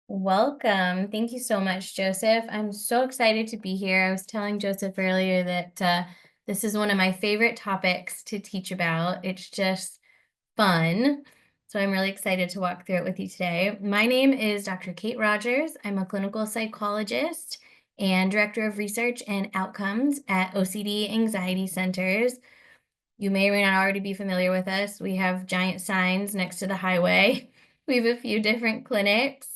Welcome. Thank you so much, Joseph. I'm so excited to be here. I was telling Joseph earlier that this is one of my favorite topics to teach about. It's just fun. So I'm really excited to walk through it with you today. My name is Dr. Kate Rogers. I'm a clinical psychologist and director of research and outcomes at OCD Anxiety Centers. You may or may not already be familiar with us. We have giant signs next to the highway. We have a few different clinics.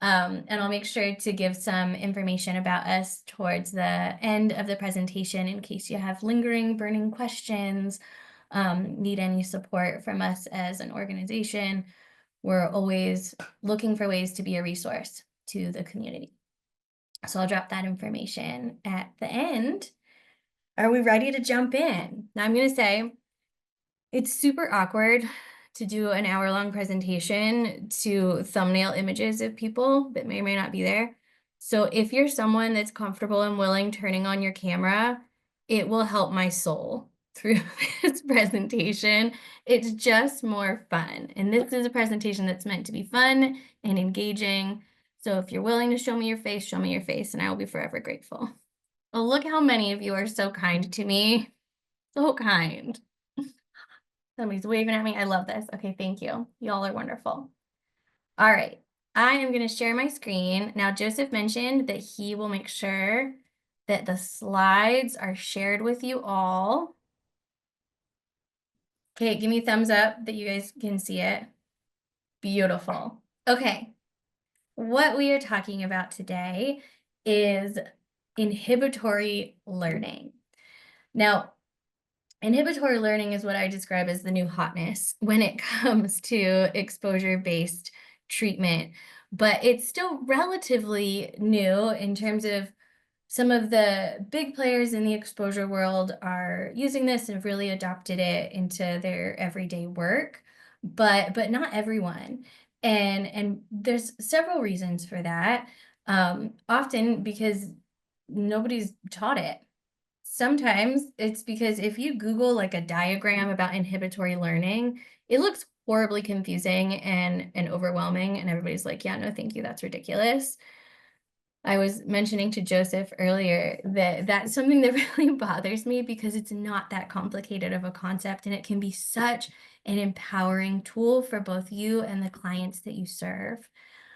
And I'll make sure to give some information about us towards the end of the presentation in case you have lingering, burning questions, need any support from us as an organization. We're always looking for ways to be a resource to the community. So I'll drop that information at the end. Are we ready to jump in? Now I'm going to say it's super awkward to do an hour-long presentation to thumbnail images of people that may or may not be there. So if you're someone that's comfortable and willing turning on your camera, it will help my soul through this presentation. It's just more fun. And this is a presentation that's meant to be fun and engaging. So if you're willing to show me your face, and I will be forever grateful. Oh, look how many of you are so kind to me. So kind. Somebody's waving at me. I love this. Okay, thank you. Y'all are wonderful. All right, I am going to share my screen. Now, Joseph mentioned that he will make sure that the slides are shared with you all. Okay, give me a thumbs up that you guys can see it. Beautiful. Okay, what we are talking about today is inhibitory learning. Now, inhibitory learning is what I describe as the new hotness when it comes to exposure-based treatment, but it's still relatively new in terms of some of the big players in the exposure world are using this and have really adopted it into their everyday work, but not everyone. And there's several reasons for that. Often because nobody's taught it. Sometimes it's because if you Google like a diagram about inhibitory learning, it looks horribly confusing and overwhelming, and everybody's like, yeah, no, thank you, that's ridiculous. I was mentioning to Joseph earlier that that's something that really bothers me because it's not that complicated of a concept, and it can be such an empowering tool for both you and the clients that you serve.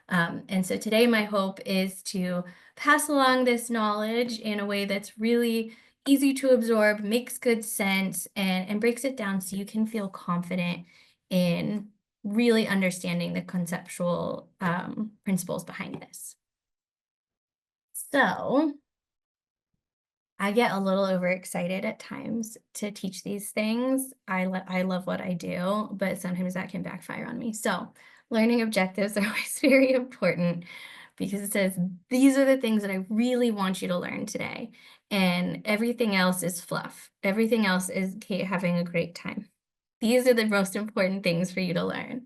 And so today my hope is to pass along this knowledge in a way that's really easy to absorb, makes good sense, and breaks it down so you can feel confident in really understanding the conceptual principles behind this. So I get a little overexcited at times to teach these things. I love what I do, but sometimes that can backfire on me. So learning objectives are always very important because it says, these are the things that I really want you to learn today. And everything else is fluff. Everything else is Kate having a great time. These are the most important things for you to learn.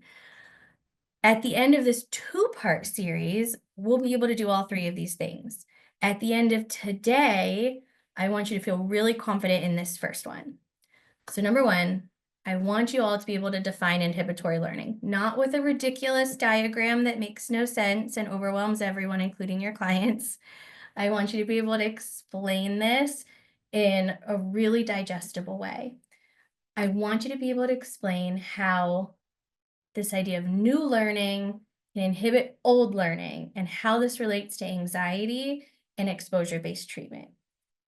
At the end of this two-part series, we'll be able to do all three of these things. At the end of today, I want you to feel really confident in this first one. So number one, I want you all to be able to define inhibitory learning, not with a ridiculous diagram that makes no sense and overwhelms everyone, including your clients. I want you to be able to explain this in a really digestible way. I want you to be able to explain how this idea of new learning can inhibit old learning and how this relates to anxiety and exposure-based treatment.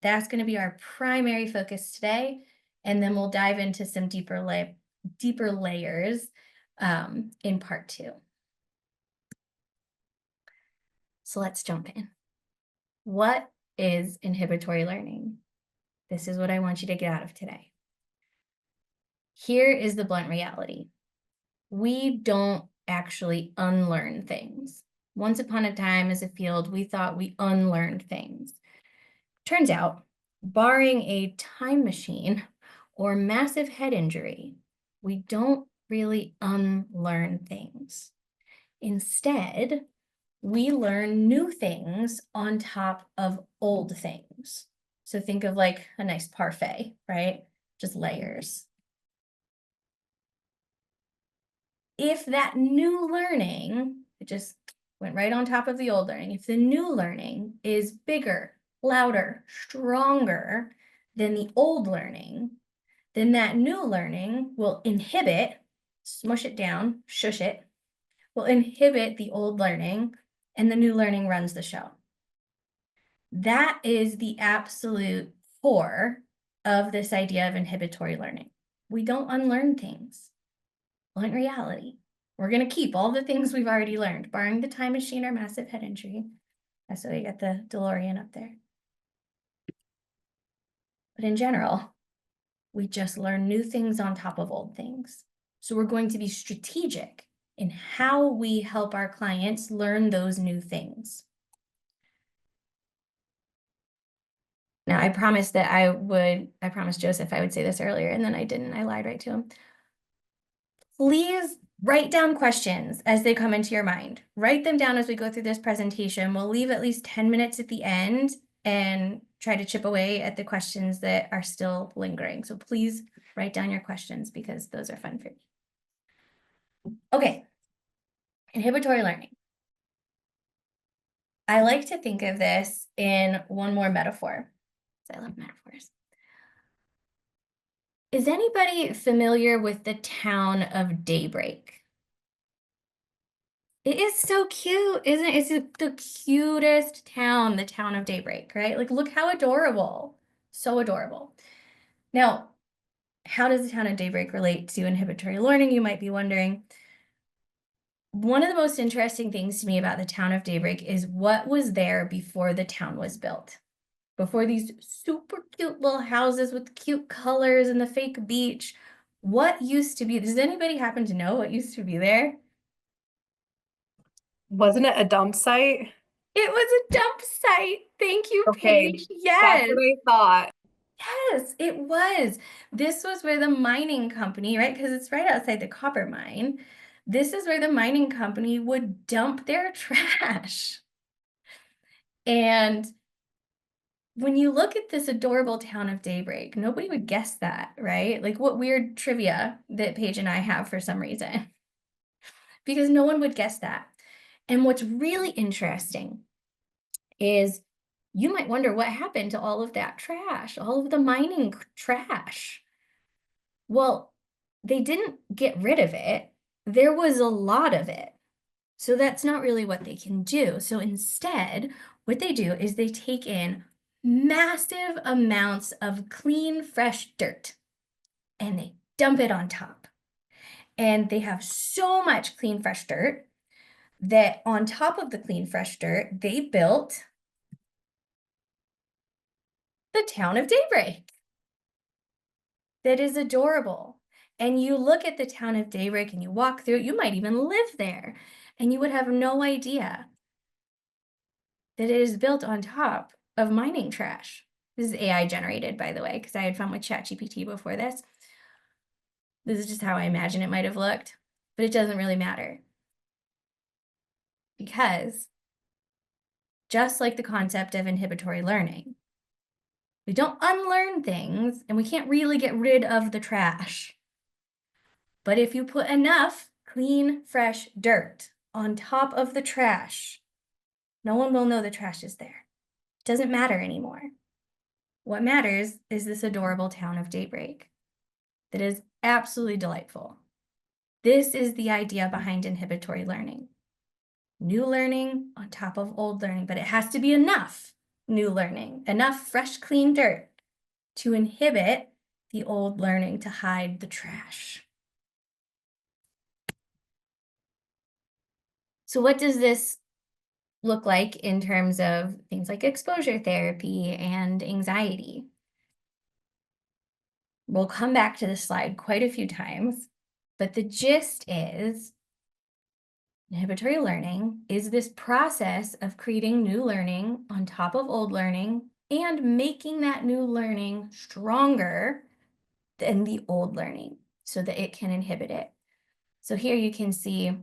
That's going to be our primary focus today, and then we'll dive into some deeper layers in part two. So let's jump in. What is inhibitory learning? This is what I want you to get out of today. Here is the blunt reality. We don't actually unlearn things. Once upon a time as a field, we thought we unlearned things. Turns out, barring a time machine or massive head injury, we don't really unlearn things. Instead, we learn new things on top of old things. So think of like a nice parfait, right? Just layers. If that new learning, just went right on top of the old learning. If the new learning is bigger, louder, stronger than the old learning, then that new learning will inhibit, smush it down, shush it, will inhibit the old learning, and the new learning runs the show. That is the absolute core of this idea of inhibitory learning. We don't unlearn things. Well, in reality, we're going to keep all the things we've already learned, barring the time machine or massive head injury. That's why we got the DeLorean up there. But in general, we just learn new things on top of old things. So we're going to be strategic in how we help our clients learn those new things. Now, I promised Joseph I would say this earlier, and then I didn't. I lied right to him. Please write down questions as they come into your mind. Write them down as we go through this presentation. We'll leave at least 10 minutes at the end and try to chip away at the questions that are still lingering. So please write down your questions because those are fun for me. Okay, inhibitory learning. I like to think of this in one more metaphor. I love metaphors. Is anybody familiar with the town of Daybreak? It is so cute, isn't it? It's the cutest town, the town of Daybreak, right? Like, look how adorable. So adorable. Now, how does the town of Daybreak relate to inhibitory learning, you might be wondering? One of the most interesting things to me about the town of Daybreak is what was there before the town was built. Before these super cute little houses with cute colors and the fake beach, what used to be? Does anybody happen to know what used to be there? Wasn't it a dump site? It was a dump site. Thank you, Okay, Paige. that's Yes. what I thought. Yes, it was. This was where the mining company, right? Because it's right outside the copper mine. This is where the mining company would dump their trash. And when you look at this adorable town of Daybreak, nobody would guess that, right? Like, what weird trivia that Paige and I have for some reason, because no one would guess that. And what's really interesting is you might wonder what happened to all of that trash, all of the mining trash. Well, they didn't get rid of it. There was a lot of it. So that's not really what they can do. So instead, what they do is they take in massive amounts of clean, fresh dirt and they dump it on top. And they have so much clean, fresh dirt that on top of the clean, fresh dirt, they built the town of Daybreak. That is adorable. And you look at the town of Daybreak and you walk through it, you might even live there, and you would have no idea that it is built on top of mining trash. This is AI generated, by the way, because I had fun with ChatGPT before this. This is just how I imagine it might have looked, but it doesn't really matter. Because just like the concept of inhibitory learning, we don't unlearn things and we can't really get rid of the trash. But if you put enough clean, fresh dirt on top of the trash, no one will know the trash is there. It doesn't matter anymore. What matters is this adorable town of Daybreak that is absolutely delightful. This is the idea behind inhibitory learning. New learning on top of old learning, but it has to be enough new learning, enough fresh, clean dirt to inhibit the old learning to hide the trash. So what does this look like in terms of things like exposure therapy and anxiety? We'll come back to this slide quite a few times, but the gist is inhibitory learning is this process of creating new learning on top of old learning and making that new learning stronger than the old learning so that it can inhibit it. So here you can see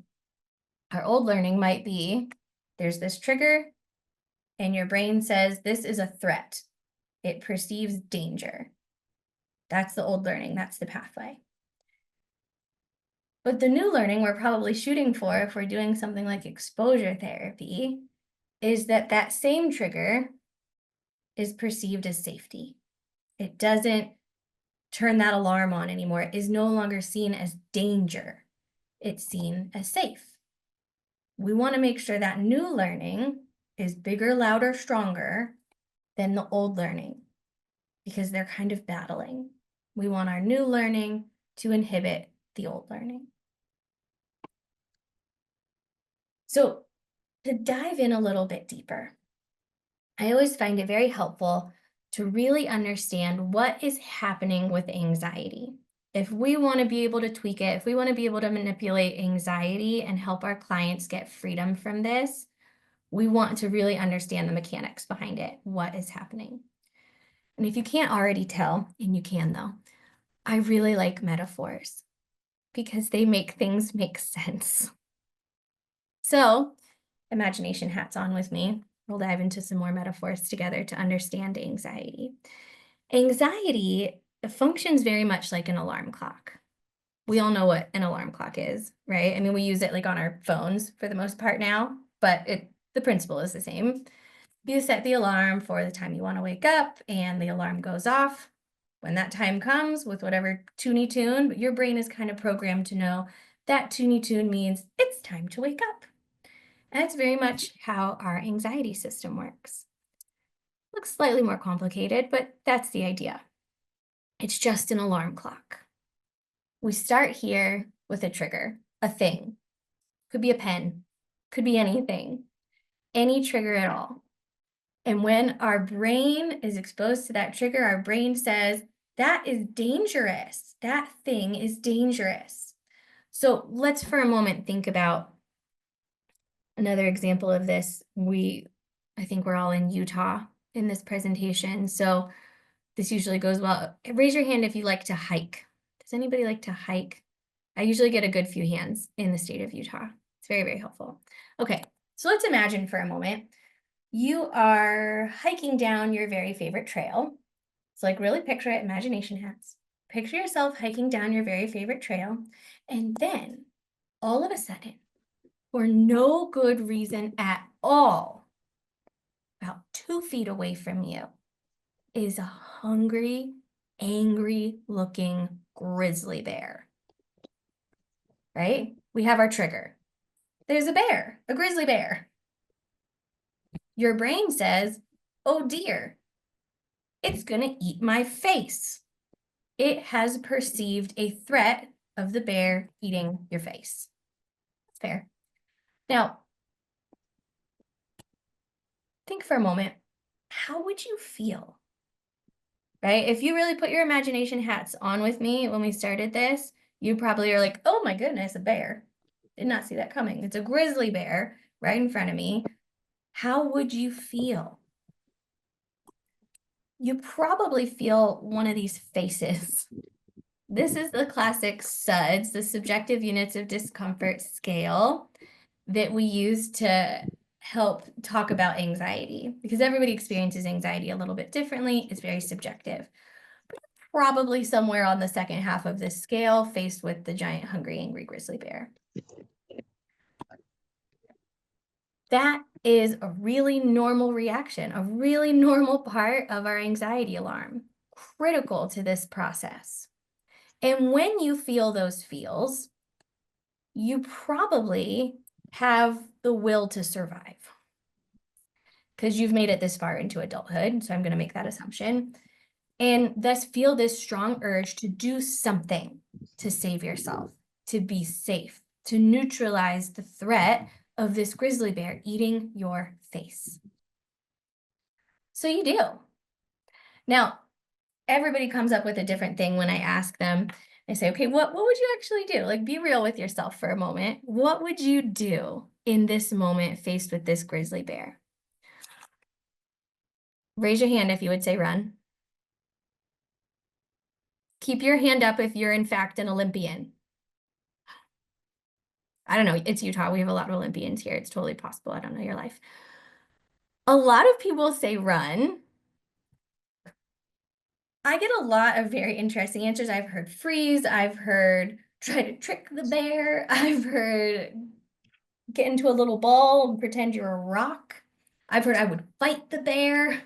our old learning might be, there's this trigger and your brain says this is a threat. It perceives danger. That's the old learning, that's the pathway. But the new learning we're probably shooting for, if we're doing something like exposure therapy, is that that same trigger is perceived as safety. It doesn't turn that alarm on anymore. It is no longer seen as danger. It's seen as safe. We want to make sure that new learning is bigger, louder, stronger than the old learning because they're kind of battling. We want our new learning to inhibit the old learning. So to dive in a little bit deeper, I always find it very helpful to really understand what is happening with anxiety. If we want to be able to tweak it, if we want to be able to manipulate anxiety and help our clients get freedom from this, we want to really understand the mechanics behind it, what is happening. And if you can't already tell, and you can though, I really like metaphors because they make things make sense. So, imagination hats on with me. We'll dive into some more metaphors together to understand anxiety. Anxiety functions very much like an alarm clock. We all know what an alarm clock is, right? I mean, we use it like on our phones for the most part now, but the principle is the same. You set the alarm for the time you want to wake up, and the alarm goes off. When that time comes with whatever toony tune, but your brain is kind of programmed to know that toony tune means it's time to wake up. And that's very much how our anxiety system works. Looks slightly more complicated, but that's the idea. It's just an alarm clock. We start here with a trigger, a thing. Could be a pen, could be anything, any trigger at all. And when our brain is exposed to that trigger, our brain says, that is dangerous. That thing is dangerous. So let's for a moment think about another example of this. I think we're all in Utah in this presentation. So this usually goes well. Raise your hand if you like to hike. Does anybody like to hike? I usually get a good few hands in the state of Utah. It's very, very helpful. Okay, so let's imagine for a moment you are hiking down your very favorite trail. So like really picture it, imagination hats. Picture yourself hiking down your very favorite trail. And then all of a sudden, for no good reason at all, about 2 feet away from you is a hungry, angry looking grizzly bear, right? We have our trigger. There's a bear, a grizzly bear. Your brain says, oh dear, it's gonna eat my face. It has perceived a threat of the bear eating your face. That's fair. Now, think for a moment, how would you feel? Right? If you really put your imagination hats on with me when we started this, you probably are like, oh my goodness, a bear. Did not see that coming. It's a grizzly bear right in front of me. How would you feel? You probably feel one of these faces. This is the classic SUDS, the subjective units of discomfort scale that we use to help talk about anxiety because everybody experiences anxiety a little bit differently. It's very subjective. Probably somewhere on the second half of this scale, faced with the giant, hungry, angry grizzly bear. That is a really normal reaction, a really normal part of our anxiety alarm, critical to this process. And when you feel those feels, you probably have the will to survive because you've made it this far into adulthood. So I'm going to make that assumption. And thus feel this strong urge to do something to save yourself, to be safe, to neutralize the threat of this grizzly bear eating your face. So you do. Now, everybody comes up with a different thing when I ask them. I say, okay, what would you actually do? Like, be real with yourself for a moment. What would you do in this moment faced with this grizzly bear? Raise your hand if you would say run. Keep your hand up if you're in fact an Olympian. I don't know, it's Utah. We have a lot of Olympians here. It's totally possible. I don't know your life. A lot of people say run. I get a lot of very interesting answers. I've heard freeze. I've heard try to trick the bear. I've heard get into a little ball and pretend you're a rock. I've heard I would fight the bear.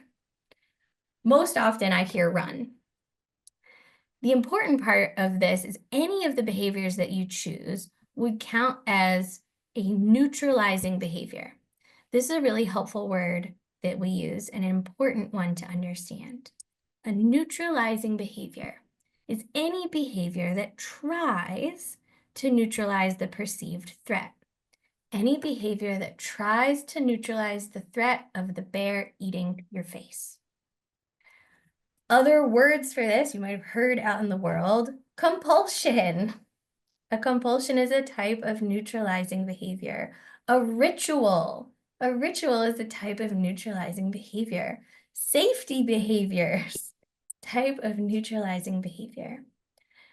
Most often I hear run. The important part of this is any of the behaviors that you choose would count as a neutralizing behavior. This is a really helpful word that we use and an important one to understand. A neutralizing behavior is any behavior that tries to neutralize the perceived threat. Any behavior that tries to neutralize the threat of the bear eating your face. Other words for this you might have heard out in the world: compulsion. A compulsion is a type of neutralizing behavior. A ritual. A ritual is a type of neutralizing behavior. Safety behaviors, type of neutralizing behavior.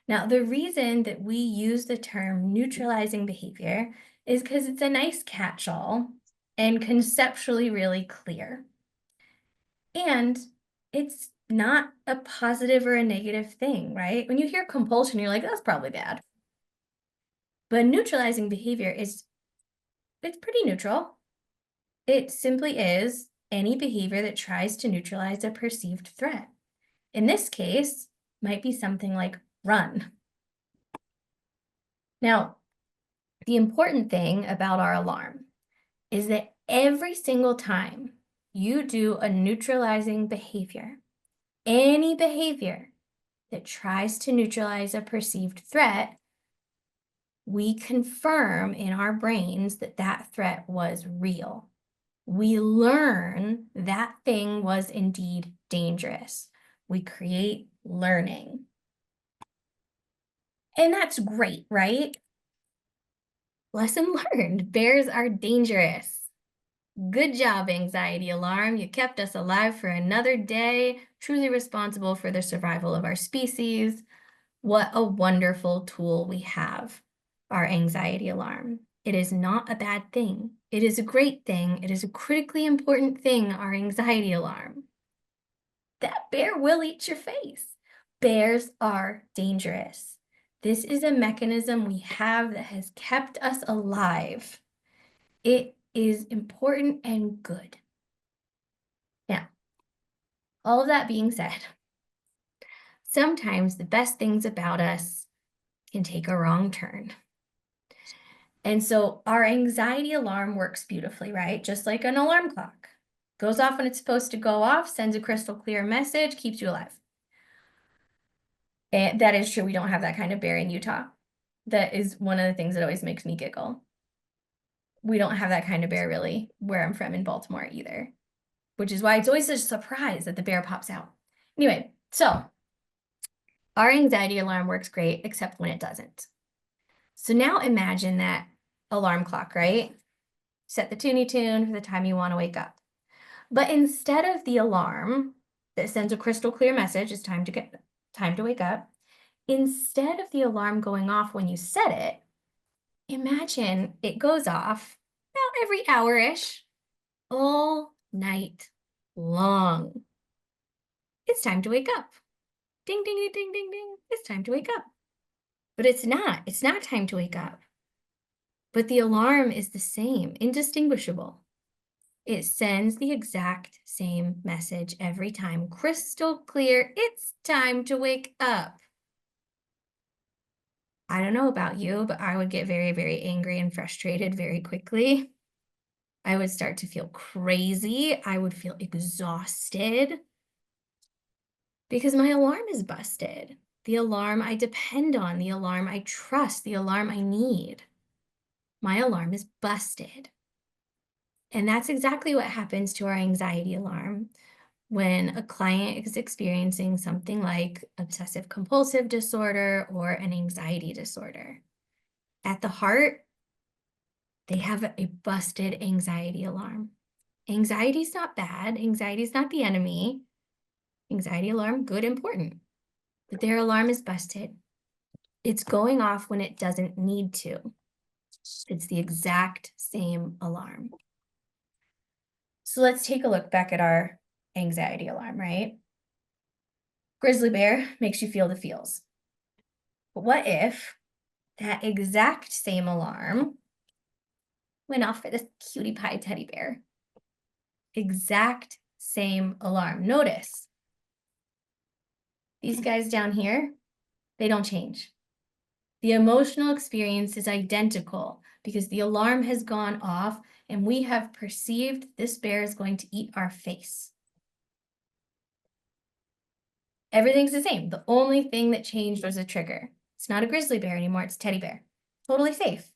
Now, the reason that we use the term neutralizing behavior is because it's a nice catch-all and conceptually really clear. And it's not a positive or a negative thing, right? When you hear compulsion, you're like, that's probably bad. But neutralizing behavior it's pretty neutral. It simply is any behavior that tries to neutralize a perceived threat. In this case, might be something like run. Now, the important thing about our alarm is that every single time you do a neutralizing behavior, any behavior that tries to neutralize a perceived threat, we confirm in our brains that that threat was real. We learn that thing was indeed dangerous. We create learning. And that's great, right? Lesson learned, bears are dangerous. Good job, anxiety alarm. You kept us alive for another day, truly responsible for the survival of our species. What a wonderful tool we have, our anxiety alarm. It is not a bad thing. It is a great thing. It is a critically important thing, our anxiety alarm. That bear will eat your face. Bears are dangerous. This is a mechanism we have that has kept us alive. It is important and good. Now, all of that being said, sometimes the best things about us can take a wrong turn. And so our anxiety alarm works beautifully, right? Just like an alarm clock. Goes off when it's supposed to go off, sends a crystal clear message, keeps you alive. And that is true. We don't have that kind of bear in Utah. That is one of the things that always makes me giggle. We don't have that kind of bear really where I'm from in Baltimore either, which is why it's always a surprise that the bear pops out. Anyway, so our anxiety alarm works great, except when it doesn't. So now imagine that alarm clock, right? Set the tune for the time you want to wake up. But instead of the alarm that sends a crystal clear message, it's time to wake up, instead of the alarm going off when you set it, imagine it goes off about every hour-ish, all night long. It's time to wake up. Ding, ding, ding, ding, ding, ding. It's time to wake up. But it's not time to wake up. But the alarm is the same, indistinguishable. It sends the exact same message every time, crystal clear, it's time to wake up. I don't know about you, but I would get very, very angry and frustrated very quickly. I would start to feel crazy. I would feel exhausted because my alarm is busted. The alarm I depend on, the alarm I trust, the alarm I need. My alarm is busted. And that's exactly what happens to our anxiety alarm when a client is experiencing something like obsessive-compulsive disorder or an anxiety disorder. At the heart, they have a busted anxiety alarm. Anxiety is not bad. Anxiety is not the enemy. Anxiety alarm, good, important. But their alarm is busted. It's going off when it doesn't need to. It's the exact same alarm. So let's take a look back at our anxiety alarm, right? Grizzly bear makes you feel the feels. But what if that exact same alarm went off for this cutie pie teddy bear. Exact same alarm. Notice these guys down here, they don't change. The emotional experience is identical because the alarm has gone off and we have perceived this bear is going to eat our face. Everything's the same. The only thing that changed was a trigger. It's not a grizzly bear anymore, it's a teddy bear. Totally safe.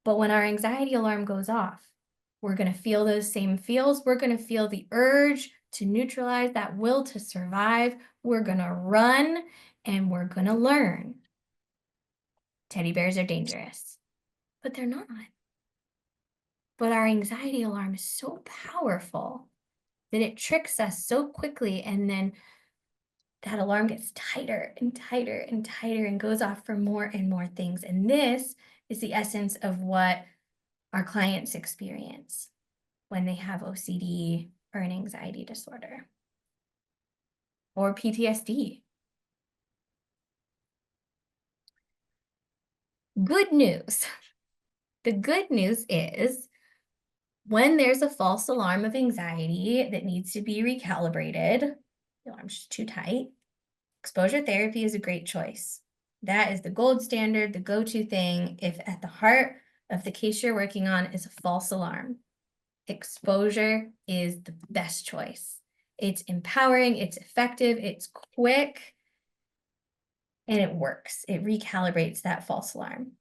But when our anxiety alarm goes off, we're going to feel those same feels. We're going to feel the urge to neutralize that will to survive. We're going to run and we're going to learn. Teddy bears are dangerous, but they're not. But our anxiety alarm is so powerful that it tricks us so quickly, and then that alarm gets tighter and tighter and tighter and goes off for more and more things. And this is the essence of what our clients experience when they have OCD or an anxiety disorder or PTSD. Good news. The good news is when there's a false alarm of anxiety that needs to be recalibrated, the alarm's just too tight, exposure therapy is a great choice. That is the gold standard, the go-to thing. If at the heart of the case you're working on is a false alarm, exposure is the best choice. It's empowering, it's effective, it's quick, and it works. It recalibrates that false alarm.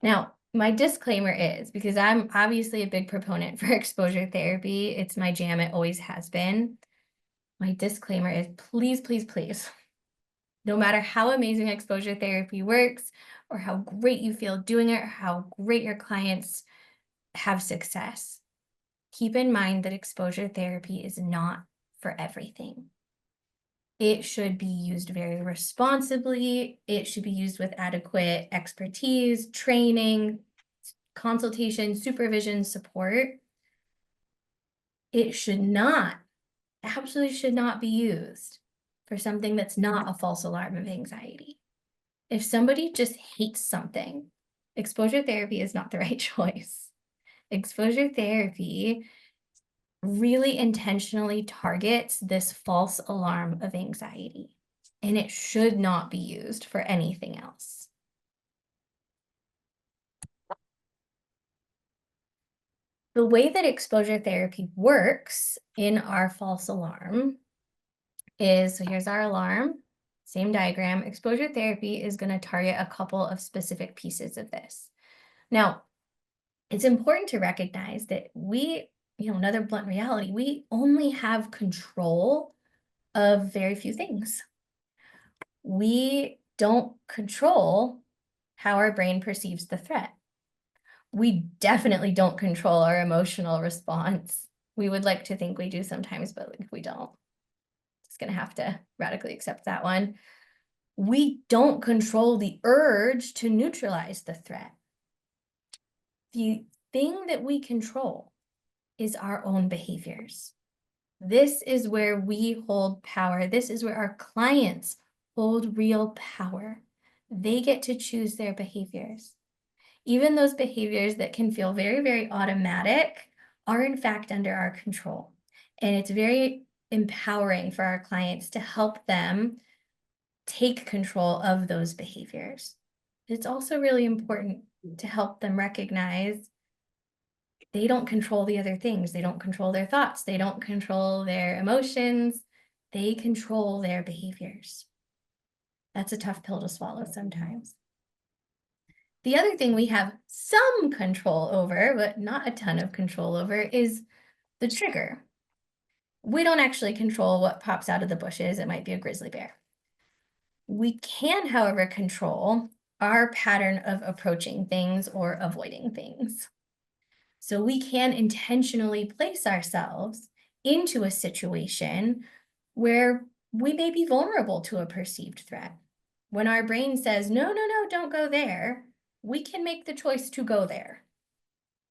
Now, my disclaimer is, because I'm obviously a big proponent for exposure therapy, it's my jam, it always has been. My disclaimer is please, please, please, no matter how amazing exposure therapy works or how great you feel doing it or how great your clients have success, keep in mind that exposure therapy is not for everything. It should be used very responsibly. It should be used with adequate expertise, training, consultation, supervision, support. It should not, absolutely should not be used for something that's not a false alarm of anxiety. If somebody just hates something, exposure therapy is not the right choice. Exposure therapy really intentionally targets this false alarm of anxiety, and it should not be used for anything else. The way that exposure therapy works in our false alarm is, so here's our alarm, same diagram. Exposure therapy is going to target a couple of specific pieces of this. Now, it's important to recognize that another blunt reality, we only have control of very few things. We don't control how our brain perceives the threat. We definitely don't control our emotional response. We would like to think we do sometimes, but we don't. Just gonna have to radically accept that one. We don't control the urge to neutralize the threat. The thing that we control is our own behaviors. This is where we hold power. This is where our clients hold real power. They get to choose their behaviors. Even those behaviors that can feel very, very automatic are in fact under our control. And it's very empowering for our clients to help them take control of those behaviors. It's also really important to help them recognize they don't control the other things. They don't control their thoughts. They don't control their emotions. They control their behaviors. That's a tough pill to swallow sometimes. The other thing we have some control over, but not a ton of control over, is the trigger. We don't actually control what pops out of the bushes. It might be a grizzly bear. We can, however, control our pattern of approaching things or avoiding things. So we can intentionally place ourselves into a situation where we may be vulnerable to a perceived threat. When our brain says, no, no, no, don't go there, we can make the choice to go there.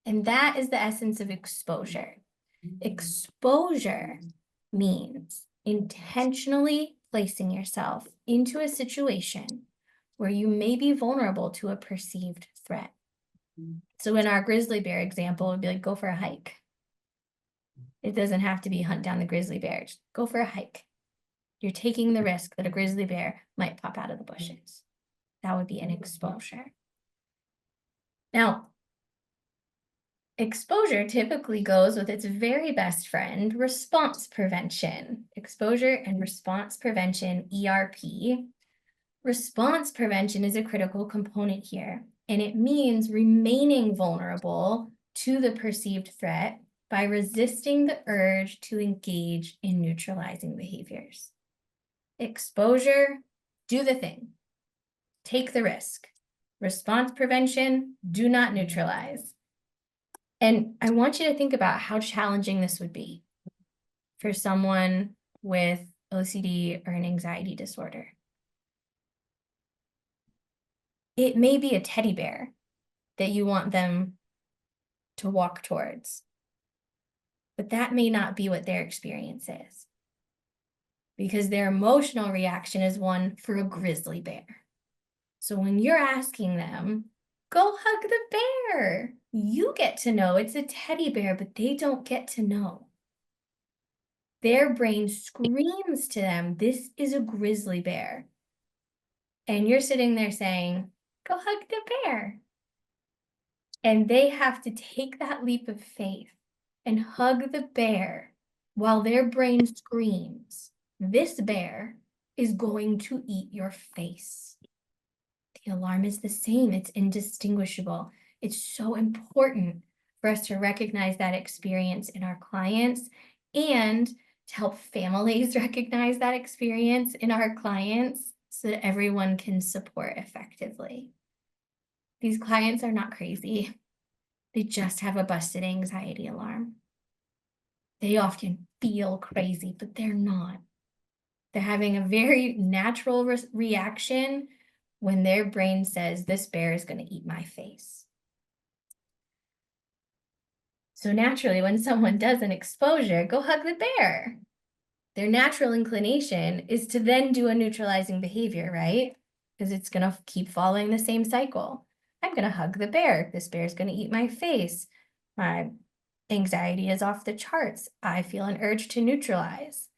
And that is the essence of exposure. Exposure means intentionally placing yourself into a situation where you may be vulnerable to a perceived threat. So in our grizzly bear example, it'd be like, go for a hike. It doesn't have to be hunt down the grizzly bear. Just go for a hike. You're taking the risk that a grizzly bear might pop out of the bushes. That would be an exposure. Now, exposure typically goes with its very best friend, response prevention. Exposure and response prevention, ERP. Response prevention is a critical component here, and it means remaining vulnerable to the perceived threat by resisting the urge to engage in neutralizing behaviors. Exposure, do the thing. Take the risk. Response prevention, do not neutralize. And I want you to think about how challenging this would be for someone with OCD or an anxiety disorder. It may be a teddy bear that you want them to walk towards, but that may not be what their experience is, because their emotional reaction is one for a grizzly bear. So when you're asking them, go hug the bear, you get to know it's a teddy bear, but they don't get to know. Their brain screams to them, this is a grizzly bear. And you're sitting there saying, go hug the bear. And they have to take that leap of faith and hug the bear while their brain screams, this bear is going to eat your face. The alarm is the same. It's indistinguishable. It's so important for us to recognize that experience in our clients and to help families recognize that experience in our clients so that everyone can support effectively. These clients are not crazy. They just have a busted anxiety alarm. They often feel crazy, but they're not. They're having a very natural reaction when their brain says, this bear is going to eat my face. So naturally, when someone does an exposure, go hug the bear. Their natural inclination is to then do a neutralizing behavior, right? Because it's going to keep following the same cycle. I'm going to hug the bear. This bear is going to eat my face. My anxiety is off the charts. I feel an urge to neutralize.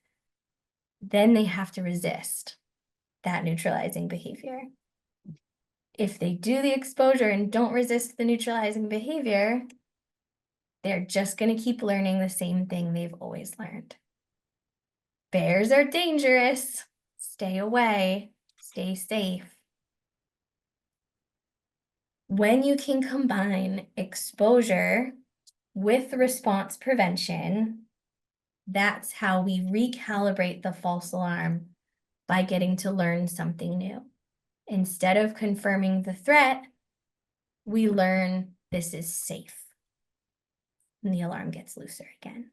Then they have to resist that neutralizing behavior. If they do the exposure and don't resist the neutralizing behavior, they're just going to keep learning the same thing they've always learned. Bears are dangerous. Stay away. Stay safe. When you can combine exposure with response prevention, that's how we recalibrate the false alarm by getting to learn something new. Instead of confirming the threat, we learn this is safe. And the alarm gets looser again.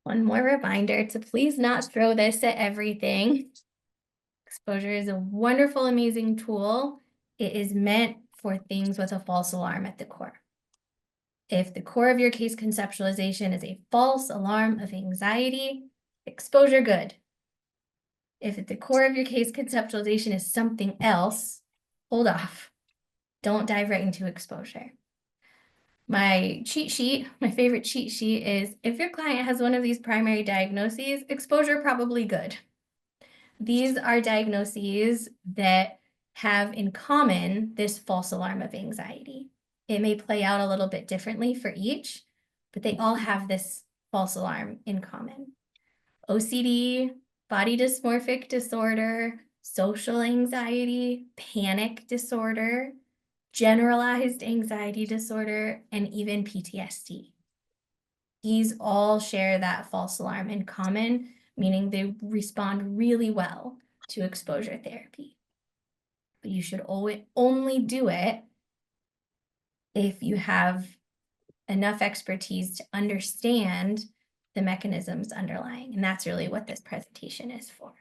One more reminder to please not throw this at everything. Exposure is a wonderful, amazing tool. It is meant for things with a false alarm at the core. If the core of your case conceptualization is a false alarm of anxiety, exposure good. If at the core of your case conceptualization is something else, hold off. Don't dive right into exposure. My cheat sheet, my favorite cheat sheet is if your client has one of these primary diagnoses, exposure probably good. These are diagnoses that have in common this false alarm of anxiety. It may play out a little bit differently for each, but they all have this false alarm in common. OCD, body dysmorphic disorder, social anxiety, panic disorder, generalized anxiety disorder, and even PTSD. These all share that false alarm in common, meaning they respond really well to exposure therapy. But you should always only do it if you have enough expertise to understand the mechanisms underlying. And that's really what this presentation is for.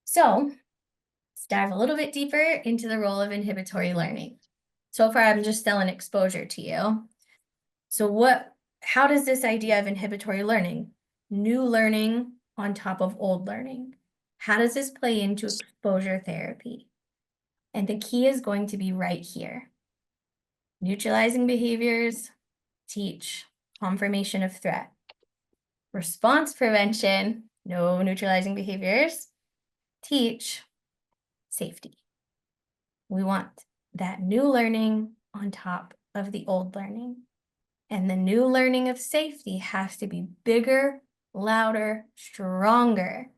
So let's dive a little bit deeper into the role of inhibitory learning. So far, I'm just selling exposure to you. So what how does this idea of inhibitory learning, new learning on top of old learning, how does this play into exposure therapy? And the key is going to be right here. Neutralizing behaviors, teach confirmation of threat. Response prevention, no neutralizing behaviors, teach safety. We want that new learning on top of the old learning. And the new learning of safety has to be bigger, louder, stronger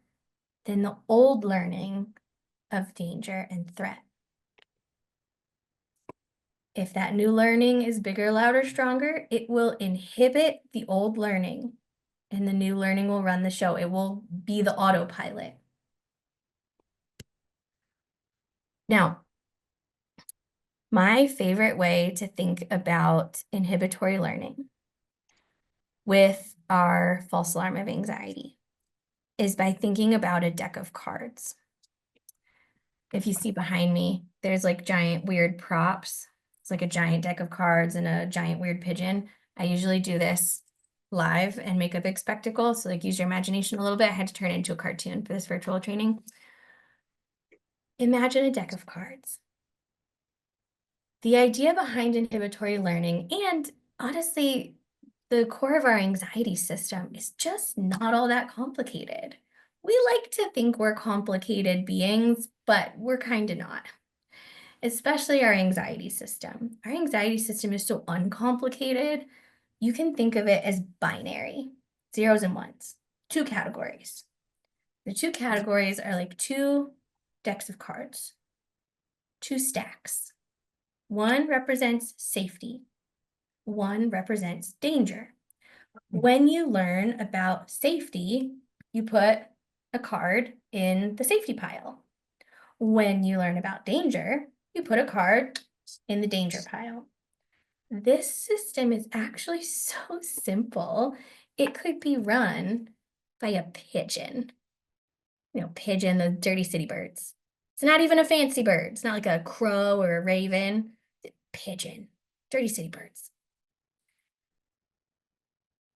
than the old learning of danger and threat. If that new learning is bigger, louder, stronger, it will inhibit the old learning, and the new learning will run the show. It will be the autopilot. Now, my favorite way to think about inhibitory learning with our false alarm of anxiety is by thinking about a deck of cards. If you see behind me, there's like giant weird props. It's like a giant deck of cards and a giant weird pigeon. I usually do this live and make a big spectacle. So like use your imagination a little bit. I had to turn it into a cartoon for this virtual training. Imagine a deck of cards. The idea behind inhibitory learning, and honestly, the core of our anxiety system, is just not all that complicated. We like to think we're complicated beings, but we're kind of not, especially our anxiety system. Our anxiety system is so uncomplicated. You can think of it as binary, zeros and ones, two categories. The two categories are like two decks of cards, two stacks. One represents safety. One represents danger. When you learn about safety, you put a card in the safety pile. When you learn about danger, you put a card in the danger pile. This system is actually so simple. It could be run by a pigeon. You know, pigeon, the dirty city birds. It's not even a fancy bird. It's not like a crow or a raven. Pigeon, dirty city birds.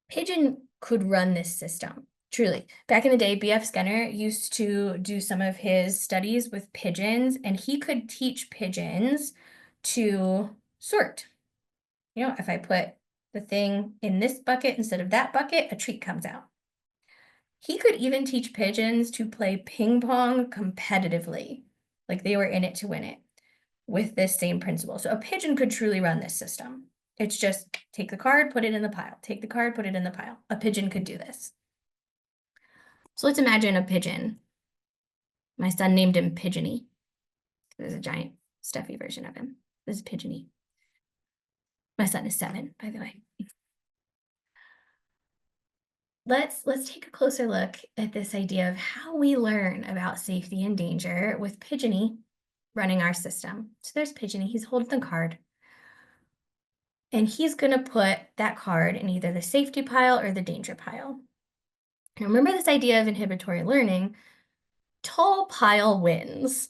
Pigeon could run this system, truly. Back in the day, B.F. Skinner used to do some of his studies with pigeons, and he could teach pigeons to sort. You know, if I put the thing in this bucket instead of that bucket, a treat comes out. He could even teach pigeons to play ping pong competitively, like they were in it to win it, with this same principle. So a pigeon could truly run this system. It's just take the card, put it in the pile. Take the card, put it in the pile. A pigeon could do this. So let's imagine a pigeon. My son named him Pigeony. There's a giant stuffy version of him. This is Pigeony. My son is 7, by the way. Let's take a closer look at this idea of how we learn about safety and danger with Pigeony running our system. So there's Pigeony, he's holding the card. And he's gonna put that card in either the safety pile or the danger pile. Now remember this idea of inhibitory learning, tall pile wins.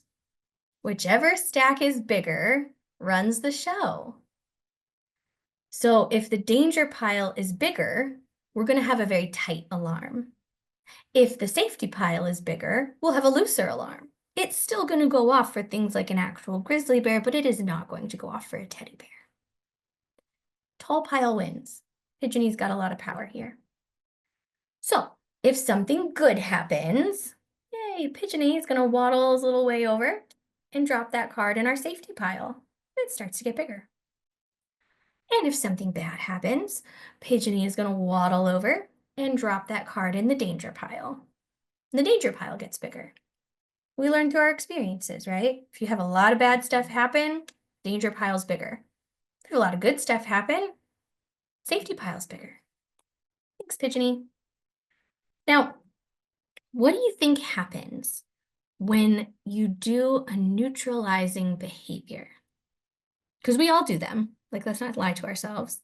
Whichever stack is bigger runs the show. So if the danger pile is bigger, we're gonna have a very tight alarm. If the safety pile is bigger, we'll have a looser alarm. It's still gonna go off for things like an actual grizzly bear, but it is not going to go off for a teddy bear. Tall pile wins. Pigeony's got a lot of power here. So if something good happens, yay, Pigeony is gonna waddle his little way over and drop that card in our safety pile. It starts to get bigger. And if something bad happens, Pigeony is gonna waddle over and drop that card in the danger pile. The danger pile gets bigger. We learn through our experiences, right? If you have a lot of bad stuff happen, danger pile's bigger. If you have a lot of good stuff happen, safety pile's bigger. Thanks, Pigeony. Now, what do you think happens when you do a neutralizing behavior? Because we all do them. Like, let's not lie to ourselves.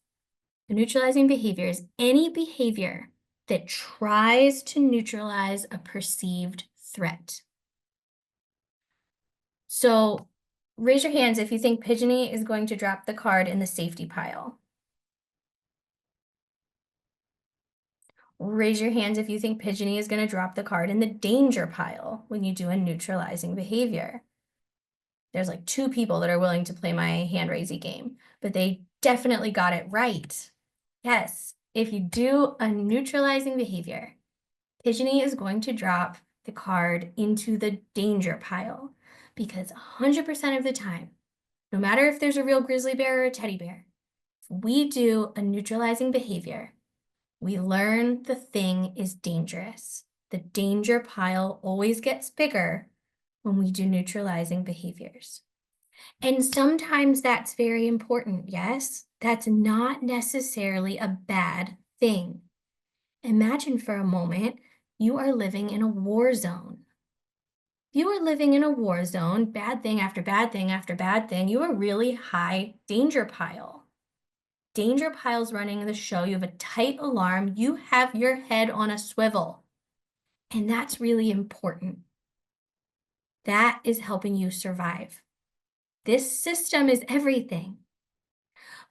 A neutralizing behavior is any behavior that tries to neutralize a perceived threat. So raise your hands if you think Pigeony is going to drop the card in the safety pile. Raise your hands if you think Pigeony is going to drop the card in the danger pile when you do a neutralizing behavior. There's like 2 people that are willing to play my hand raising game, but they definitely got it right. Yes, if you do a neutralizing behavior, Pigeony is going to drop the card into the danger pile because 100% of the time, no matter if there's a real grizzly bear or a teddy bear, if we do a neutralizing behavior, we learn the thing is dangerous. The danger pile always gets bigger when we do neutralizing behaviors. And sometimes that's very important, yes? That's not necessarily a bad thing. Imagine for a moment you are living in a war zone. If you are living in a war zone, bad thing after bad thing after bad thing, you are really high danger pile. Danger pile's running the show. You have a tight alarm. You have your head on a swivel. And that's really important. That is helping you survive. This system is everything.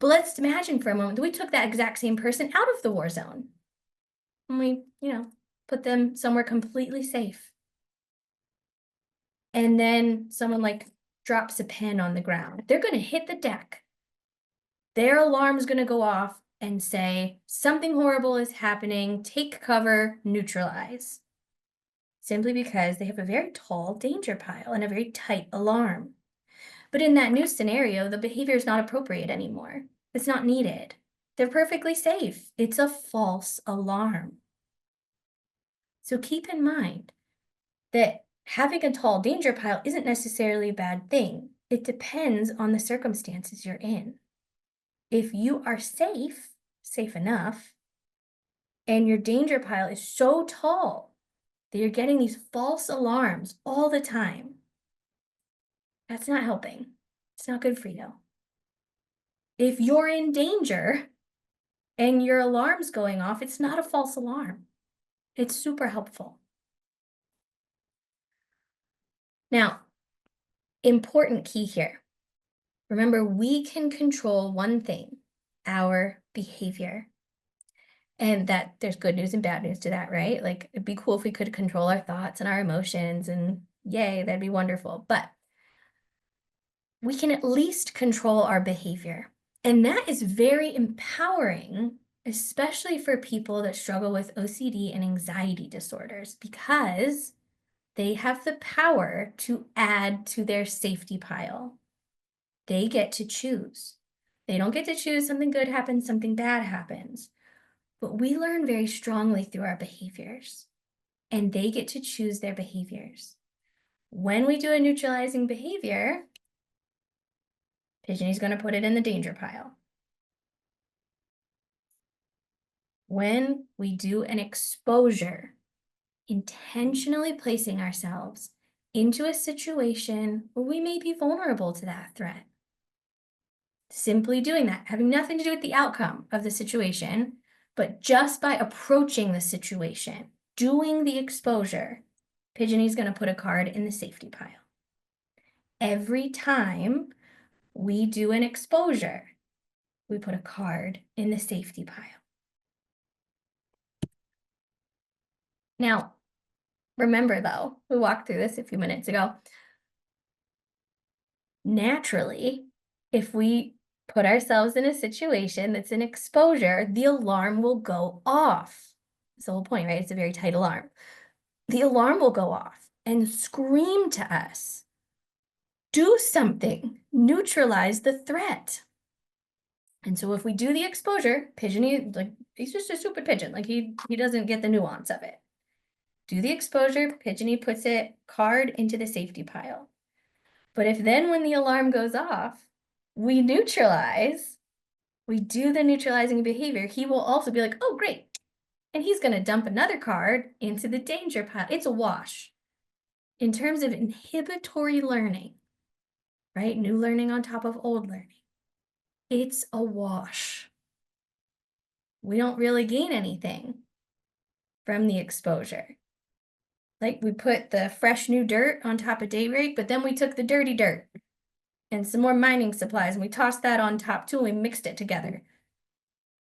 But let's imagine for a moment that we took that exact same person out of the war zone and we, put them somewhere completely safe. And then someone like drops a pen on the ground. They're going to hit the deck. Their alarm is going to go off and say, something horrible is happening, take cover, neutralize. Simply because they have a very tall danger pile and a very tight alarm. But in that new scenario, the behavior is not appropriate anymore. It's not needed. They're perfectly safe. It's a false alarm. So keep in mind that having a tall danger pile isn't necessarily a bad thing. It depends on the circumstances you're in. If you are safe enough, and your danger pile is so tall that you're getting these false alarms all the time, that's not helping. It's not good for you. If you're in danger and your alarm's going off, it's not a false alarm. It's super helpful. Now, important key here. Remember, we can control one thing, our behavior. And that there's good news and bad news to that, right? Like, it'd be cool if we could control our thoughts and our emotions, and yay, that'd be wonderful. But we can at least control our behavior. And that is very empowering, especially for people that struggle with OCD and anxiety disorders, because they have the power to add to their safety pile. They get to choose. They don't get to choose something good happens, something bad happens. But we learn very strongly through our behaviors, and they get to choose their behaviors. When we do a neutralizing behavior, Pigeony's going to put it in the danger pile. When we do an exposure, intentionally placing ourselves into a situation where we may be vulnerable to that threat. Simply doing that, having nothing to do with the outcome of the situation, but just by approaching the situation, doing the exposure, Pigeony's going to put a card in the safety pile. Every time we do an exposure, we put a card in the safety pile. Now, remember though, we walked through this a few minutes ago. Naturally, if we put ourselves in a situation that's an exposure, the alarm will go off. That's the whole point, right? It's a very tight alarm. The alarm will go off and scream to us, do something, neutralize the threat. And so if we do the exposure, Pigeony, like, he's just a stupid pigeon. Like, he doesn't get the nuance of it. Do the exposure, Pigeony puts it card into the safety pile. But if then when the alarm goes off, we neutralize, we do the neutralizing behavior, he will also be like, oh, great. And he's going to dump another card into the danger pile. It's a wash. In terms of inhibitory learning, right? New learning on top of old learning. It's a wash. We don't really gain anything from the exposure. Like, we put the fresh new dirt on top of day rake, but then we took the dirty dirt and some more mining supplies and we tossed that on top too and we mixed it together.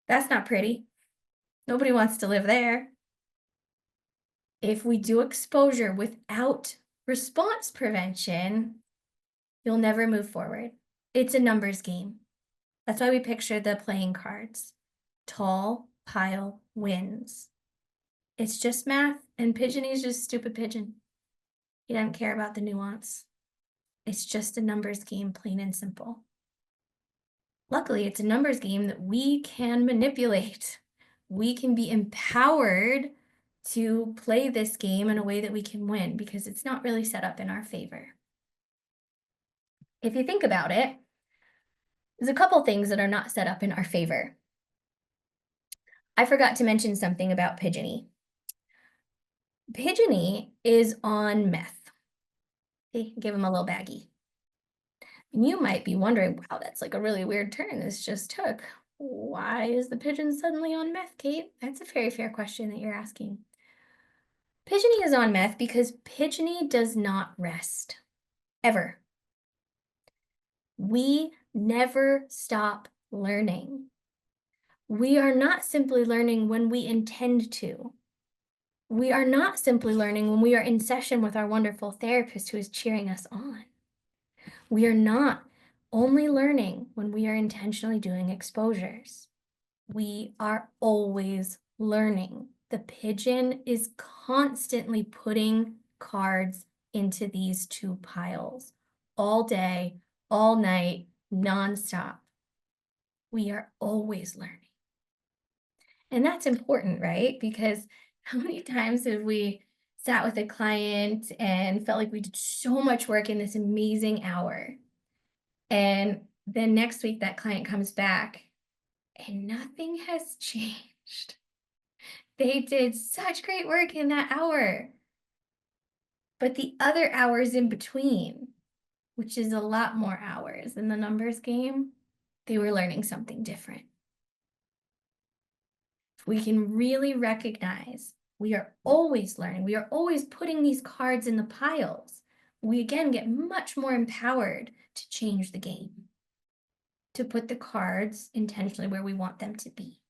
That's not pretty. Nobody wants to live there. If we do exposure without response prevention, you'll never move forward. It's a numbers game. That's why we picture the playing cards. Tall pile wins. It's just math, and Pigeony's just stupid pigeon. He doesn't care about the nuance. It's just a numbers game, plain and simple. Luckily, it's a numbers game that we can manipulate. We can be empowered to play this game in a way that we can win because it's not really set up in our favor. If you think about it, there's a couple things that are not set up in our favor. I forgot to mention something about Pigeony. Pigeony is on meth. Okay, give him a little baggie. And you might be wondering, wow, that's like a really weird turn this just took. Why is the pigeon suddenly on meth, Kate? That's a very fair question that you're asking. Pigeony is on meth because Pigeony does not rest, ever. We never stop learning. We are not simply learning when we intend to. We are not simply learning when we are in session with our wonderful therapist who is cheering us on. We are not only learning when we are intentionally doing exposures. We are always learning. The pigeon is constantly putting cards into these two piles all day, all night, nonstop. We are always learning. And that's important, right? Because how many times have we sat with a client and felt like we did so much work in this amazing hour? And then next week that client comes back and nothing has changed. They did such great work in that hour. But the other hours in between, which is a lot more hours in the numbers game, they were learning something different. We can really recognize we are always learning. We are always putting these cards in the piles. We again get much more empowered to change the game, to put the cards intentionally where we want them to be.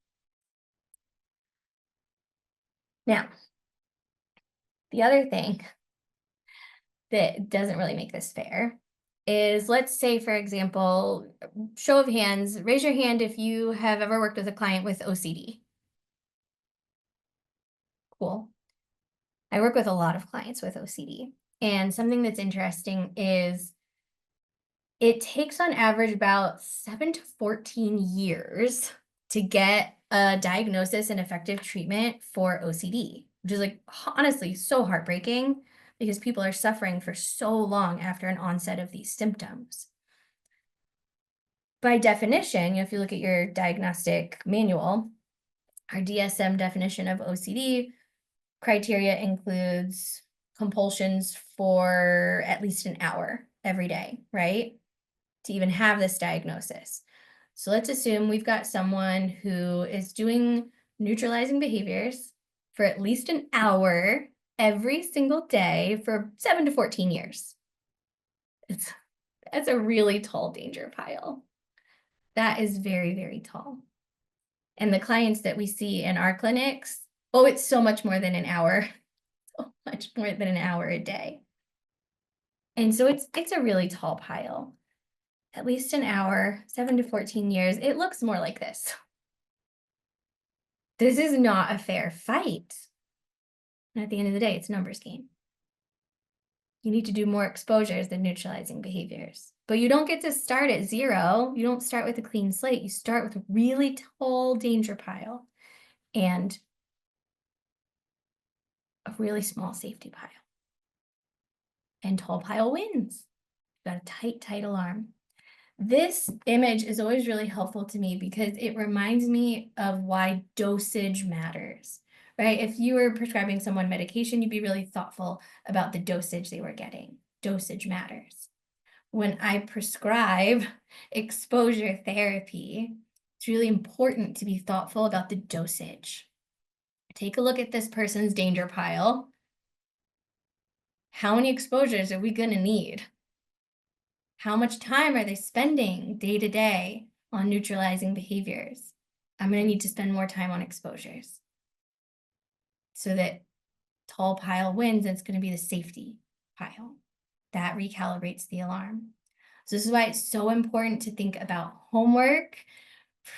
Now, the other thing that doesn't really make this fair is, let's say, for example, show of hands, raise your hand if you have ever worked with a client with OCD. Cool. I work with a lot of clients with OCD. And something that's interesting is it takes on average about 7 to 14 years to get a diagnosis and effective treatment for OCD, which is like honestly so heartbreaking because people are suffering for so long after an onset of these symptoms. By definition, if you look at your diagnostic manual, our DSM definition of OCD criteria includes compulsions for at least an hour every day, right? To even have this diagnosis. So let's assume we've got someone who is doing neutralizing behaviors for at least an hour every single day for 7 to 14 years. That's a really tall danger pile. That is very, very tall. And the clients that we see in our clinics, oh, it's so much more than an hour, so much more than an hour a day. And so it's a really tall pile. At least an hour, 7 to 14 years, it looks more like this. This is not a fair fight. And at the end of the day, it's a numbers game. You need to do more exposures than neutralizing behaviors. But you don't get to start at 0. You don't start with a clean slate. You start with a really tall danger pile and a really small safety pile. And tall pile wins. You've got a tight, tight alarm. This image is always really helpful to me because it reminds me of why dosage matters, right? If you were prescribing someone medication, you'd be really thoughtful about the dosage they were getting. Dosage matters. When I prescribe exposure therapy, it's really important to be thoughtful about the dosage. Take a look at this person's danger pile. How many exposures are we going to need? How much time are they spending day to day on neutralizing behaviors? I'm going to need to spend more time on exposures so that tall pile wins, and it's going to be the safety pile. That recalibrates the alarm. So this is why it's so important to think about homework,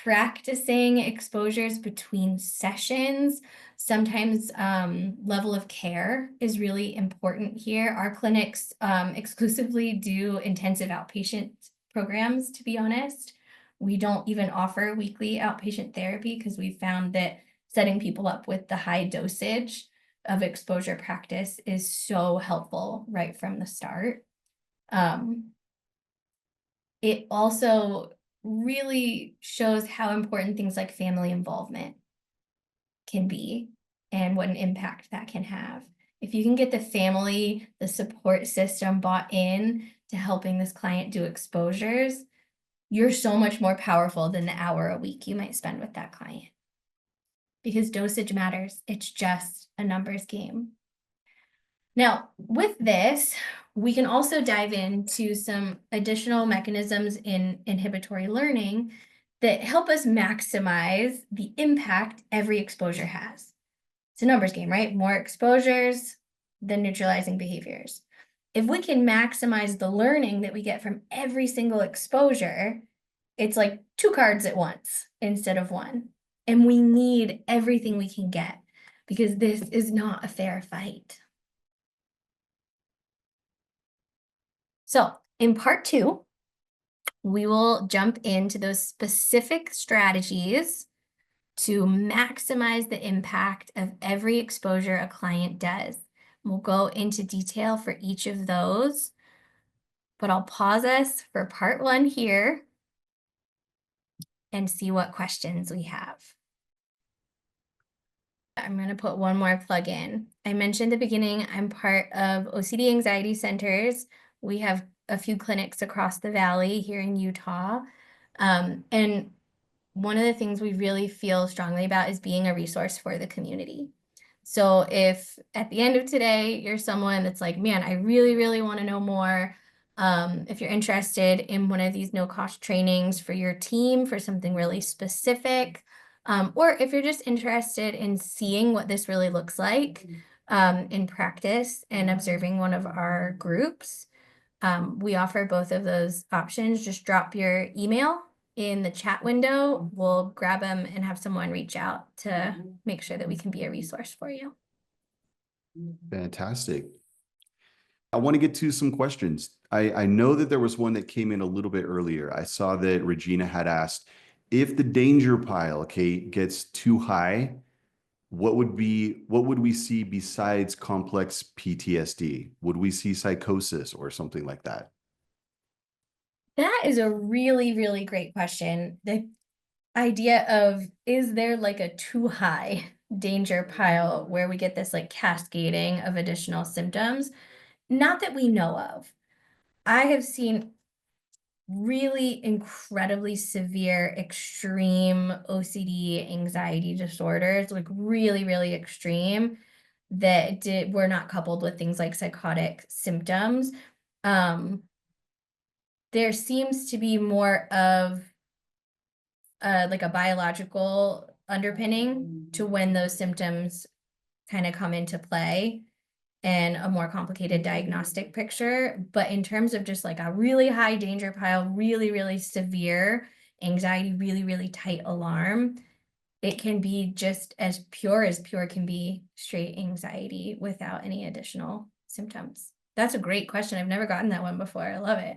practicing exposures between sessions. Sometimes level of care is really important here. Our clinics exclusively do intensive outpatient programs, to be honest. We don't even offer weekly outpatient therapy because we found that setting people up with the high dosage of exposure practice is so helpful right from the start. It also really shows how important things like family involvement can be and what an impact that can have. If you can get the family, the support system bought in to helping this client do exposures, you're so much more powerful than the hour a week you might spend with that client. Because dosage matters. It's just a numbers game. Now, with this, we can also dive into some additional mechanisms in inhibitory learning that help us maximize the impact every exposure has. It's a numbers game, right? More exposures than neutralizing behaviors. If we can maximize the learning that we get from every single exposure, it's like 2 cards at once instead of 1. And we need everything we can get because this is not a fair fight. So in part 2, we will jump into those specific strategies to maximize the impact of every exposure a client does. We'll go into detail for each of those, but I'll pause us for part 1 here and see what questions we have. I'm going to put one more plug in. I mentioned at the beginning, I'm part of OCD Anxiety Centers. We have a few clinics across the valley here in Utah. And one of the things we really feel strongly about is being a resource for the community. So if at the end of today, you're someone that's like, man, I really, really want to know more. If you're interested in one of these no-cost trainings for your team for something really specific, or if you're just interested in seeing what this really looks like in practice and observing one of our groups, we offer both of those options. Just drop your email in the chat window. We'll grab them and have someone reach out to make sure that we can be a resource for you. Fantastic. I want to get to some questions. I know that there was one that came in a little bit earlier. I saw that Regina had asked, if the danger pile, Kate, gets too high, what would we see besides complex PTSD? Would we see psychosis or something like that? That is a really, really great question. The idea of, is there like a too high danger pile where we get this like cascading of additional symptoms? Not that we know of. I have seen really incredibly severe, extreme OCD anxiety disorders, like really, really extreme, that were not coupled with things like psychotic symptoms. There seems to be more of like a biological underpinning to when those symptoms kind of come into play and a more complicated diagnostic picture. But in terms of just like a really high danger pile, really, really severe anxiety, really, really tight alarm, it can be just as pure can be straight anxiety without any additional symptoms. That's a great question. I've never gotten that one before. I love it.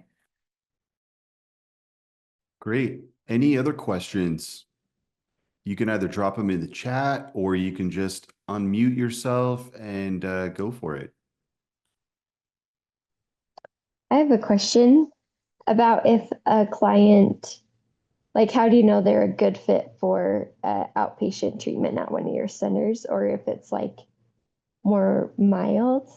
Great. Any other questions? You can either drop them in the chat or you can just unmute yourself and go for it. I have a question about if a client, like, how do you know they're a good fit for outpatient treatment at one of your centers, or if it's like more mild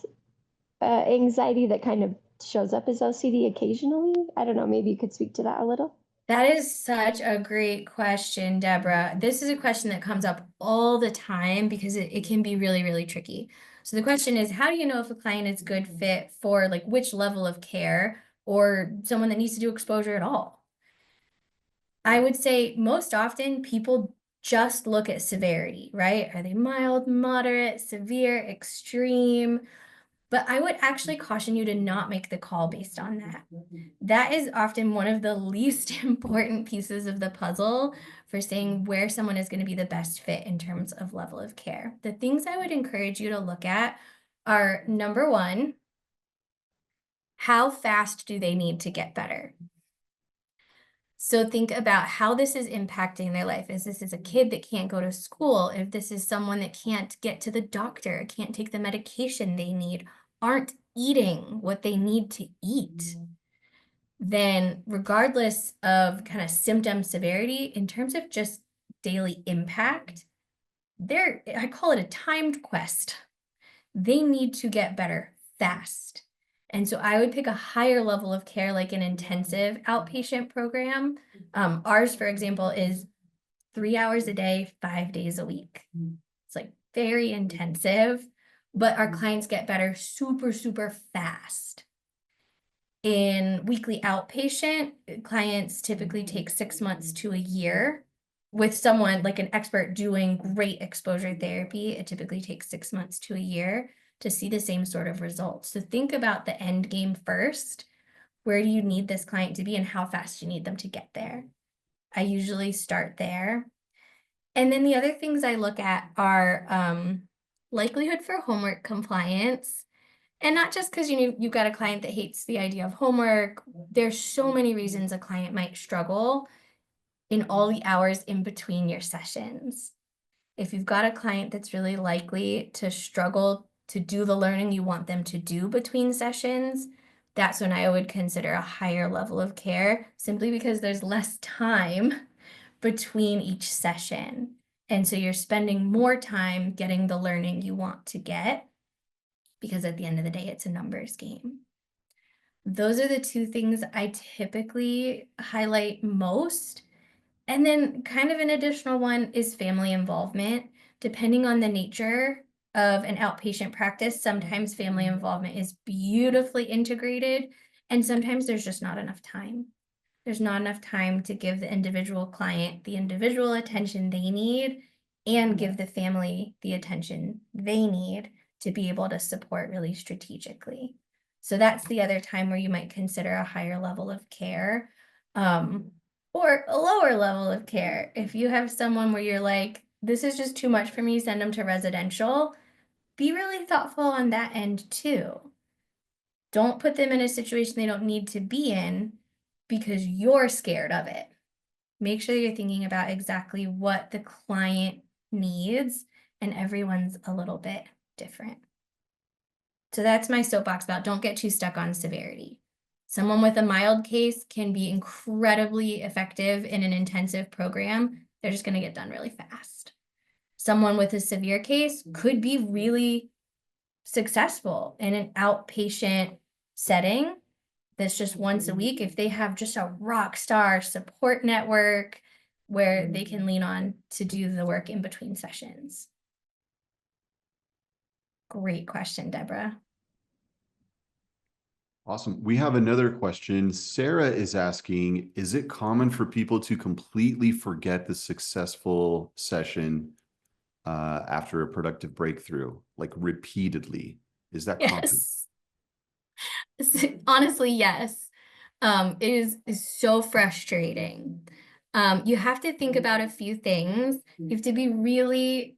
anxiety that kind of shows up as OCD occasionally? I don't know, maybe you could speak to that a little. That is such a great question, Deborah. This is a question that comes up all the time because it can be really, really tricky. So the question is, how do you know if a client is good fit for like which level of care or someone that needs to do exposure at all? I would say most often people just look at severity, right? Are they mild, moderate, severe, extreme? But I would actually caution you to not make the call based on that. That is often one of the least important pieces of the puzzle for saying where someone is going to be the best fit in terms of level of care. The things I would encourage you to look at are, number one, how fast do they need to get better? So think about how this is impacting their life. If this is a kid that can't go to school, if this is someone that can't get to the doctor, can't take the medication they need, aren't eating what they need to eat, then regardless of kind of symptom severity, in terms of just daily impact, I call it a timed quest. They need to get better fast. And so I would pick a higher level of care, like an intensive outpatient program. Ours, for example, is 3 hours a day, 5 days a week. It's like very intensive, but our clients get better super, super fast. In weekly outpatient, clients typically take 6 months to a year. With someone like an expert doing great exposure therapy, it typically takes 6 months to a year to see the same sort of results. So think about the end game first. Where do you need this client to be and how fast you need them to get there? I usually start there. And then the other things I look at are likelihood for homework compliance. And not just because you've got a client that hates the idea of homework. There's so many reasons a client might struggle in all the hours in between your sessions. If you've got a client that's really likely to struggle to do the learning you want them to do between sessions, that's when I would consider a higher level of care, simply because there's less time between each session. And so you're spending more time getting the learning you want to get, because at the end of the day, it's a numbers game. Those are the two things I typically highlight most. And then kind of an additional one is family involvement. Depending on the nature of an outpatient practice, sometimes family involvement is beautifully integrated, and sometimes there's just not enough time. There's not enough time to give the individual client the individual attention they need and give the family the attention they need to be able to support really strategically. So that's the other time where you might consider a higher level of care. Or a lower level of care. If you have someone where you're like, this is just too much for me, send them to residential, be really thoughtful on that end too. Don't put them in a situation they don't need to be in because you're scared of it. Make sure you're thinking about exactly what the client needs, and everyone's a little bit different. So that's my soapbox about don't get too stuck on severity. Someone with a mild case can be incredibly effective in an intensive program. They're just going to get done really fast. Someone with a severe case could be really successful in an outpatient setting that's just once a week if they have just a rock star support network where they can lean on to do the work in between sessions. Great question, Deborah. Awesome. We have another question. Sarah is asking, is it common for people to completely forget the successful session after a productive breakthrough, like repeatedly? Is that common? Yes. Honestly, yes. It is so frustrating. You have to think about a few things. You have to be really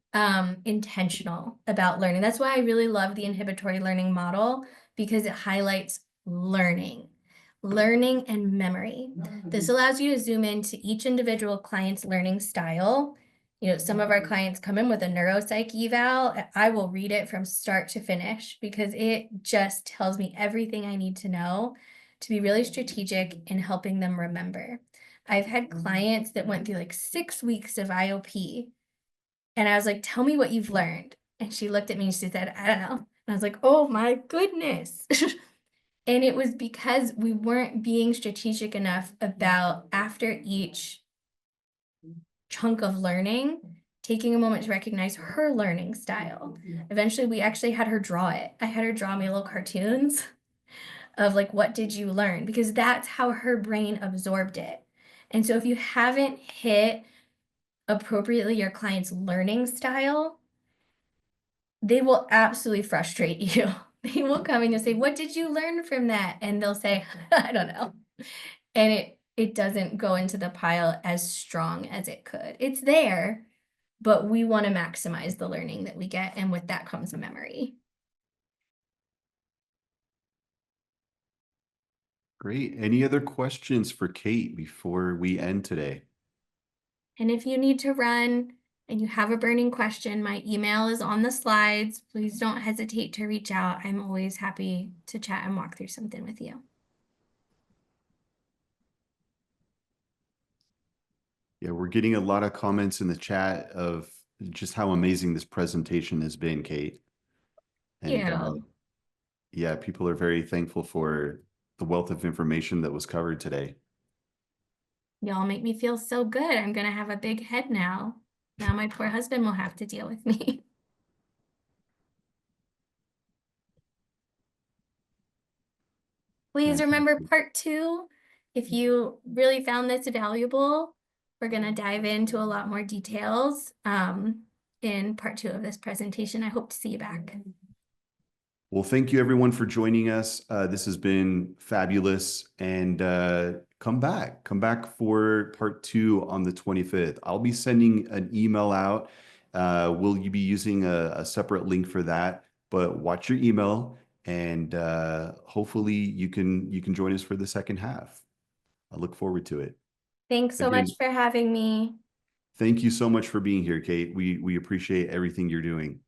intentional about learning. That's why I really love the inhibitory learning model, because it highlights learning and memory. This allows you to zoom into each individual client's learning style. Some of our clients come in with a neuropsych eval. I will read it from start to finish because it just tells me everything I need to know to be really strategic in helping them remember. I've had clients that went through like 6 weeks of IOP, and I was like, tell me what you've learned. And she looked at me and she said, I don't know. And I was like, oh my goodness. And it was because we weren't being strategic enough about, after each chunk of learning, taking a moment to recognize her learning style. Eventually, we actually had her draw it. I had her draw me little cartoons of like, what did you learn? Because that's how her brain absorbed it. And so if you haven't hit appropriately your client's learning style, they will absolutely frustrate you. They will come and you'll say, "What did you learn from that?" And they'll say, "I don't know." And it doesn't go into the pile as strong as it could. It's there, but we want to maximize the learning that we get, and with that comes memory. Great. Any other questions for Kate before we end today? And if you need to run and you have a burning question, my email is on the slides. Please don't hesitate to reach out. I'm always happy to chat and walk through something with you. Yeah, we're getting a lot of comments in the chat of just how amazing this presentation has been, Kate. And Yeah. yeah, people are very thankful for the wealth of information that was covered today. Y'all make me feel so good. I'm going to have a big head now. Now my poor husband will have to deal with me. Please remember part 2. If you really found this valuable, we're going to dive into a lot more details in part 2 of this presentation. I hope to see you back. Well, thank you everyone for joining us. This has been fabulous, and come back for part 2 on the 25th. I'll be sending an email out. Will you be using a separate link for that? But watch your email, and hopefully you can join us for the second half. I look forward to it. Thanks so much Again, for having me. thank you so much for being here, Kate. We appreciate everything you're doing.